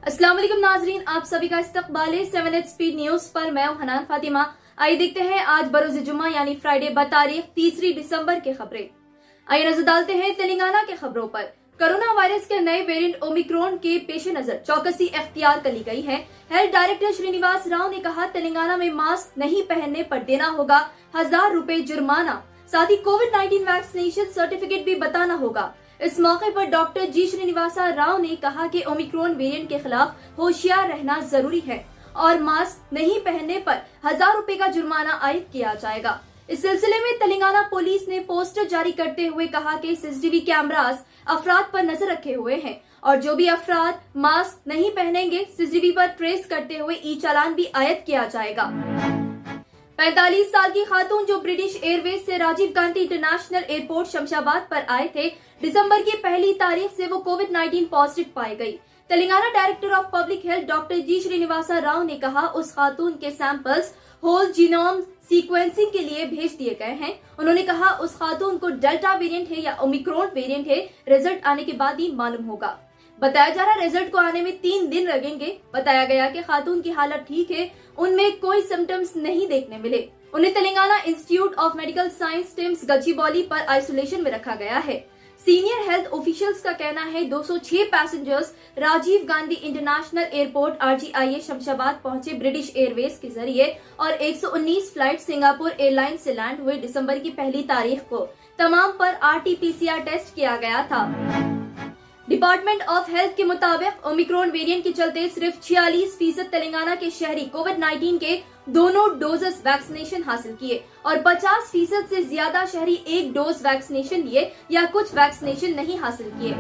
अस्सलाम वालेकुम नाजरीन, आप सभी का इस्तकबाल है 7 स्पीड न्यूज पर। मैं हूं हनान फातिमा। आइए देखते हैं आज बरोज जुम्मा यानी फ्राइडे बतारीख 3 दिसंबर के खबरें। आइए नजर डालते हैं तेलंगाना के खबरों पर। कोरोना वायरस के नए वेरिएंट ओमिक्रॉन के पेश नजर चौकसी इख्तियार कर ली गई है। हेल्थ डायरेक्टर श्रीनिवास राव ने कहा, तेलंगाना में मास्क नहीं पहनने पर देना होगा 1000 रुपए जुर्माना, साथ ही कोविड-19 वैक्सीनेशन सर्टिफिकेट भी बताना होगा। इस मौके पर डॉक्टर जी श्रीनिवासा राव ने कहा कि ओमिक्रॉन वेरिएंट के खिलाफ होशियार रहना जरूरी है और मास्क नहीं पहनने पर 1000 रुपए का जुर्माना आयद किया जाएगा। इस सिलसिले में तेलंगाना पुलिस ने पोस्टर जारी करते हुए कहा कि सीसीटीवी कैमरास अफराद पर नजर रखे हुए हैं और जो भी अफराद मास्क नहीं पहनेंगे सीसीटीवी पर ट्रेस करते हुए ई चालान भी आयद किया जाएगा। 45 साल की खातून जो ब्रिटिश एयरवेज से राजीव गांधी इंटरनेशनल एयरपोर्ट शमशाबाद पर आए थे, दिसंबर की पहली तारीख से वो कोविड-19 पॉजिटिव पाई गई। Telangana director of public health doctor G Srinivasa Rao ने कहा, उस खातून के सैंपल्स होल जीनोम सीक्वेंसिंग के लिए भेज दिए गए हैं। उन्होंने कहा, उस खातून को डेल्टा वेरिएंट है या ओमिक्रॉन वेरिएंट है, रिजल्ट आने के बाद ही मालूम होगा। बताया जा रहा रिजल्ट को आने में 3 दिन लगेंगे। बताया गया कि खातून की हालत ठीक है, उनमें कोई सिम्टम्स नहीं देखने मिले। उन्हें Telangana institute of medical science teams Gachibowli पर आइसोलेशन में रखा गया है। सीनियर हेल्थ ऑफिशियल्स का कहना है 206 passengers Rajiv Gandhi international airport RGIA Shamshabad पहुंचे ब्रिटिश एयरवेज के जरिए और 119 फ्लाइट सिंगापुर एयरलाइन से लैंड हुए। दिसंबर की पहली तारीख को तमाम पर RT-PCR टेस्ट किया गया था। डिपार्टमेंट ऑफ हेल्थ के मुताबिक ओमिक्रॉन वेरिएंट के चलते सिर्फ 46% तेलंगाना के शहरी कोविड-19 के दोनों डोजेस वैक्सीनेशन हासिल किए और 50% से ज्यादा शहरी एक डोज वैक्सीनेशन लिए या कुछ वैक्सीनेशन नहीं हासिल किए।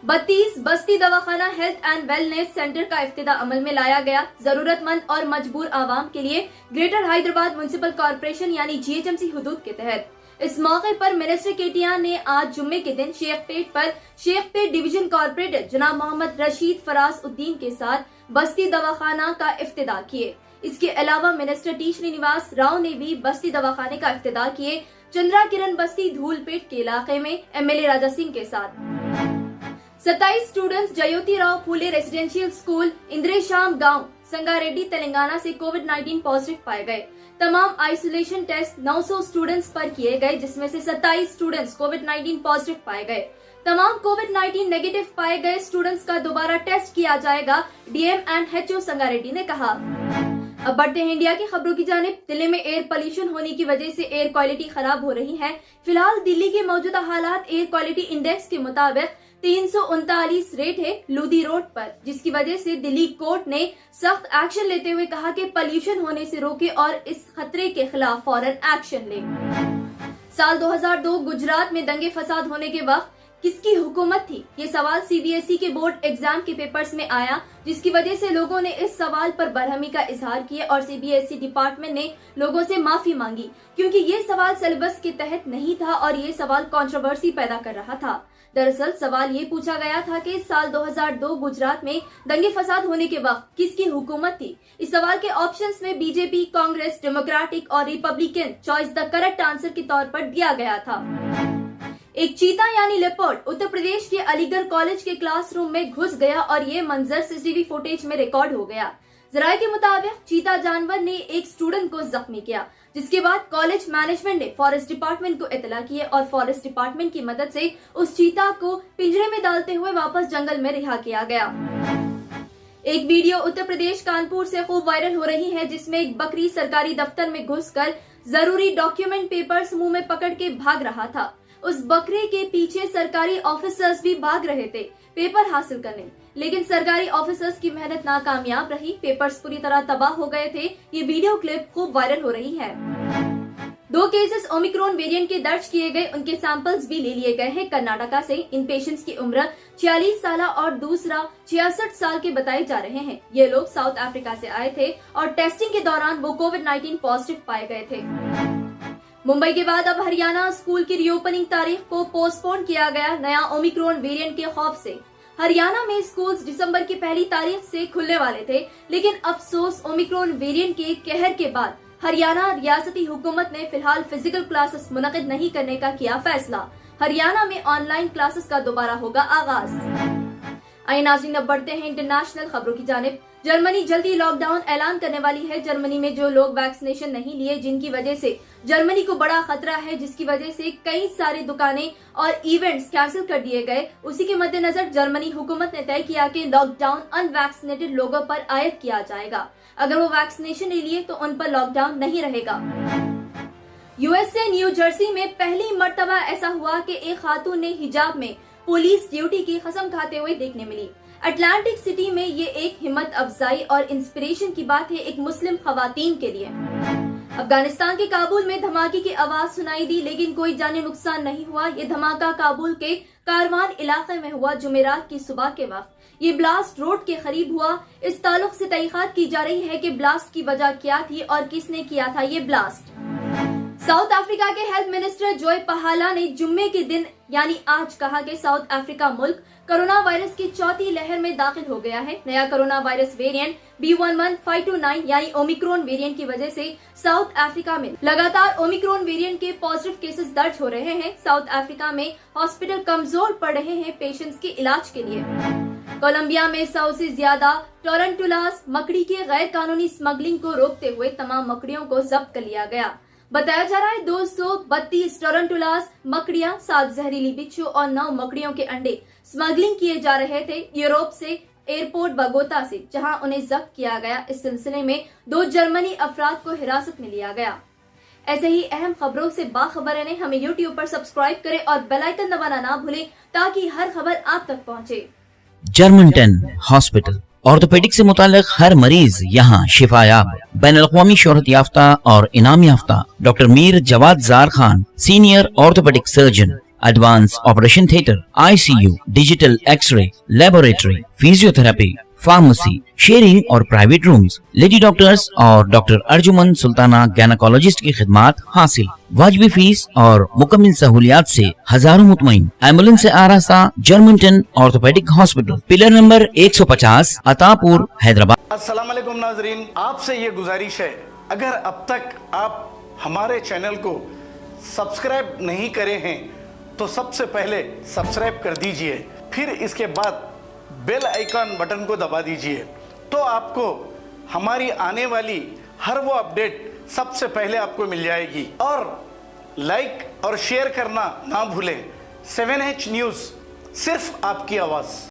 32 बस्ती दवाखाना हेल्थ एंड वेलनेस सेंटर का इफ्तिदा अमल में लाया गया। जरूरतमंद और मजबूर आवाम के लिए ग्रेटर हैदराबाद म्युनिसिपल कॉर्पोरेशन यानी GHMC हुदूद के तहत। इस मौके पर मिनिस्टर KTR ने आज जुम्मे के दिन शेखपेट डिवीजन कॉर्पोरेटर जनाब मोहम्मद रशीद फराज उद्दीन के साथ बस्ती दवाखाना का इफ्तिदा किए। इसके अलावा मिनिस्टर T श्रीनिवास राव ने भी बस्ती दवाखाने का इफ्तिदा किए। चंद्रा किरण बस्ती धूलपेट के इलाके में MLA राजा सिंह के साथ। 27 स्टूडेंट्स जयोति राव फूले रेसिडेंशियल स्कूल इंद्रेशाम गांव संगारेड्डी तेलंगाना से कोविड-19 पॉजिटिव पाए गए। तमाम आइसोलेशन टेस्ट 900 स्टूडेंट्स पर किए गए, जिसमें से 27 स्टूडेंट्स कोविड-19 पॉजिटिव पाए गए। तमाम कोविड-19 नेगेटिव पाए गए स्टूडेंट्स का दोबारा टेस्ट किया जाएगा, DM एंड HO संगारेड्डी ने कहा। अब बढ़ते हैं इंडिया की खबरों की जानिब। दिल्ली में एयर पोल्यूशन होने की वजह से एयर क्वालिटी खराब हो रही है। फिलहाल दिल्ली के मौजूदा हालात एयर क्वालिटी इंडेक्स के मुताबिक 339 रेट है लूधी रोड पर, जिसकी वजह से दिल्ली कोर्ट ने सख्त एक्शन लेते हुए कहा कि पोल्यूशन होने से रोके और इस खतरे के खिलाफ फौरन एक्शन ले। साल 2002 गुजरात में दंगे फसाद होने के वक्त किसकी हुकूमत थी, ये सवाल CBSE के बोर्ड एग्जाम के पेपर्स में आया, जिसकी वजह से लोगों ने इस सवाल पर बरहमी का इजहार किया और CBSE डिपार्टमेंट ने लोगों से माफी मांगी, क्योंकि ये सवाल सिलेबस के तहत नहीं था और ये सवाल कंट्रोवर्सी पैदा कर रहा था। दरअसल सवाल ये पूछा गया था कि साल 2002 गुजरात में दंगे फसाद होने के वक्त किसकी हुकूमत थी। इस सवाल के ऑप्शंस में BJP, कांग्रेस, डेमोक्रेटिक और Republican choice the correct answer के तौर पर दिया गया था। एक चीता यानी लेपर्ड उत्तर प्रदेश के अलीगढ़ कॉलेज के क्लासरूम में घुस गया और ये मंजर CCTV फुटेज में रिकॉर्ड हो गया। जराये के मुताबिक चीता जानवर ने एक स्टूडेंट को जख्मी किया, जिसके बाद कॉलेज मैनेजमेंट ने फॉरेस्ट डिपार्टमेंट को इतला किया और फॉरेस्ट डिपार्टमेंट की मदद से उस चीता को पिंजरे में डालते हुए वापस जंगल में रिहा किया गया। एक वीडियो उत्तर प्रदेश कानपुर से खूब वायरल हो रही है, जिसमें एक बकरी सरकारी दफ्तर में घुसकर जरूरी डॉक्यूमेंट पेपर्स मुंह में पकड़ के भाग रहा था। उस बकरे के पीछे सरकारी ऑफिसर्स भी भाग रहे थे पेपर हासिल करने, लेकिन सरकारी ऑफिसर्स की मेहनत नाकामयाब रही। पेपर्स पूरी तरह तबाह हो गए थे। ये वीडियो क्लिप खूब वायरल हो रही है। 2 केसेस ओमिक्रॉन वेरिएंट के दर्ज किए गए, उनके सैंपल्स भी ले लिए गए हैं कर्नाटका से। इन पेशेंट्स की उम्र 46 साल और दूसरा 66 साल के बताए जा रहे हैं। ये लोग साउथ अफ्रीका से आए थे और टेस्टिंग के दौरान वो कोविड-19 पॉजिटिव पाए गए थे। मुंबई के बाद अब हरियाणा स्कूल की रीओपनिंग तारीख को पोस्टपोन किया गया, नया ओमिक्रॉन वेरिएंट के खौफ से। हरियाणा में स्कूल्स दिसंबर की पहली तारीख से खुलने वाले थे, लेकिन अफसोस ओमिक्रॉन वेरिएंट के कहर के बाद हरियाणा रियासती हुकूमत ने फिलहाल फिजिकल क्लासेस मुनक़िद नहीं करने का किया फैसला। हरियाणा में ऑनलाइन क्लासेस का दोबारा होगा आगाज। आइए नाज़रीन, अब बढ़ते हैं इंटरनेशनल खबरों की जानिब। जर्मनी जल्दी लॉकडाउन ऐलान करने वाली है। जर्मनी में जो लोग वैक्सीनेशन नहीं लिए, जिनकी वजह से जर्मनी को बड़ा खतरा है, जिसकी वजह से कई सारी दुकानें और इवेंट्स कैंसिल कर दिए गए, उसी के मद्देनजर जर्मनी हुकूमत ने तय किया कि लॉकडाउन अनवैक्सीनेटेड लोगों पर आयद किया जाएगा। अगर वो वैक्सीनेशन नहीं लिए तो उन पर लॉकडाउन नहीं रहेगा। यूएसए न्यू जर्सी में पहली मर्तबा ऐसा हुआ कि एक खातून ने हिजाब में पुलिस ड्यूटी की कसम खाते हुए देखने मिली। अटलांटिक सिटी में ये एक हिम्मत अफजाई और इंस्पिरेशन की बात है एक मुस्लिम खवातीन के लिए। अफगानिस्तान के काबुल में धमाके की आवाज सुनाई दी, लेकिन कोई जानी नुकसान नहीं हुआ। ये धमाका काबुल के कारवान इलाके में हुआ जुमेरात की सुबह के वक्त। ये ब्लास्ट रोड के करीब हुआ। इस ताल्लुक से तहकीकात की जा रही है कि ब्लास्ट की वजह क्या थी और किसने किया था ये ब्लास्ट। साउथ अफ्रीका के हेल्थ मिनिस्टर जोय पहाला ने जुम्मे के दिन यानी आज कहा कि साउथ अफ्रीका मुल्क कोरोना वायरस की चौथी लहर में दाखिल हो गया है। नया कोरोना वायरस वेरिएंट B11529 यानी ओमिक्रॉन वेरिएंट की वजह से साउथ अफ्रीका में लगातार ओमिक्रॉन वेरिएंट के पॉजिटिव केसेस दर्ज हो रहे हैं। साउथ अफ्रीका में हॉस्पिटल कमजोर पड़ रहे हैं पेशेंट्स के इलाज के लिए। कोलंबिया में 100 से ज्यादा टोरंटुलास मकड़ी के गैर कानूनी स्मगलिंग को रोकते हुए तमाम मकड़ियों को जब्त कर लिया गया। बताया जा रहा है 232 टोरंटुलास मकड़ियां, 7 जहरीली बिच्छू और 9 मकड़ियों के अंडे स्मगलिंग किए जा रहे थे यूरोप से एयरपोर्ट बगोता से, जहां उन्हें जब्त किया गया। इस सिलसिले में 2 जर्मनी अफराद को हिरासत में लिया गया। ऐसे ही अहम खबरों से बाखबर रहने हमें YouTube पर सब्सक्राइब करें और बेल आइकन दबाना ना भूलें ताकि हर खबर आप तक पहुंचे। जर्मनटन हॉस्पिटल ऑर्थोपेडिक से मुताल्लिक हर मरीज यहाँ शिफायाब। बैनुल-अक़वामी शोहरत याफ्ता और इनाम याफ्ता doctor Mir Jawad Jar Khan, senior orthopaedic surgeon, advance operation theatre, ICU, digital x ray, laboratory, physiotherapy, pharmacy, sharing और प्राइवेट रूम्स, लेडी डॉक्टर्स और डॉक्टर अर्जुमन सुल्ताना गैनकोलॉजिस्ट की खिदमात हासिल। वाजिबी फीस और मुकम्मल सहूलियात से हजारों मुतमईन। एम्बुलेंस से आरास्ता Germanton orthopaedic hospital, pillar number 150, Attapur, Hyderabad. अस्सलाम वालेकुम नाजरीन, आपसे ये गुजारिश है, अगर अब तक आप हमारे चैनल को सब्सक्राइब नहीं करे हैं तो सबसे पहले सब्सक्राइब कर दीजिए, फिर इसके बाद बेल आइकन बटन को दबा दीजिए, तो आपको हमारी आने वाली हर वो अपडेट सबसे पहले आपको मिल जाएगी। और लाइक और शेयर करना ना भूलें। 7H न्यूज़, सिर्फ आपकी आवाज़।